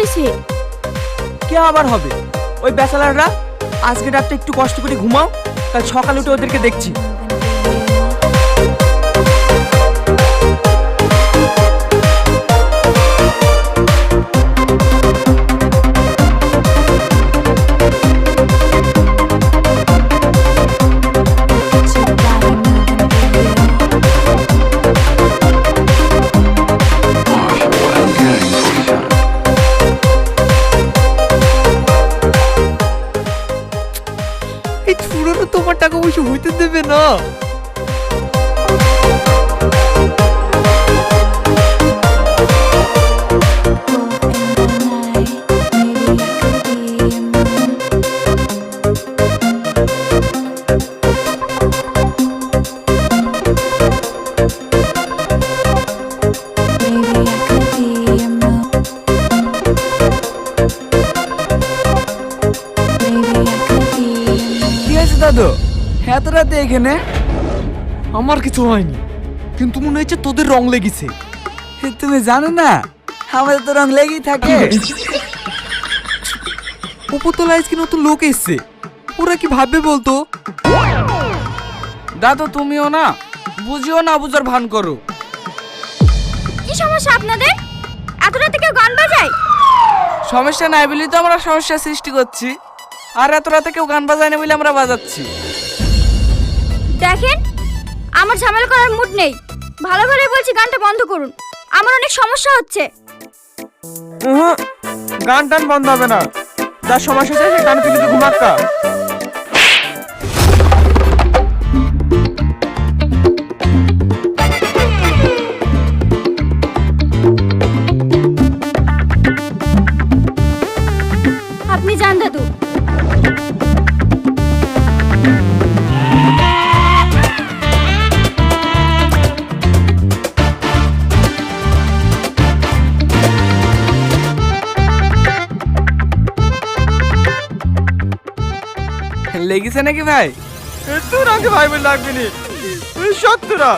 হয়েছে? কে আবার হবে? ওই ব্যাচেলাররা। আজকে রাতটা একটু কষ্ট করে ঘুমাও, কাল সকালে উঠে ওদেরকে দেখছি। এই ছুড়োনো তোমার টাকা পয়সা হইতে দেবে না। কি আছে দাদু, এত রাতে এখানে? আমার কিছু হয়নি, কিন্তু মনে হচ্ছে তোদের রং লেগেছে। তুমি জানো না আমাদের তো রং লেগেই থাকে। উপরতলায় আজকে নতুন লোক এসছে, ওরা কি ভাববে বলতো? দাদু তুমিও না বুঝিও না বুঝার ভান করো। কি সমস্যা আপনাদের? এত রাতে কেউ গান বাজায়? সমস্যা নাই বলি তো আমরা সমস্যা সৃষ্টি করছি, আর এত রাতে কেউ গান বাজায় না বলে আমরা বাজাচ্ছি। দেখেন, আমার ঝামেলা করার মুড নেই। ভালো ভালো বলছি গানটা বন্ধ করুন, আমার অনেক সমস্যা হচ্ছে। গান টান বন্ধ হবে না, যার সমস্যা হচ্ছে সে গান শুনে ঘুমাক্কা। আপনি যান দাদু। লেগেছে নাকি ভাই? তোর আগে ভাই বলে ডাকবি নি, সত্যরা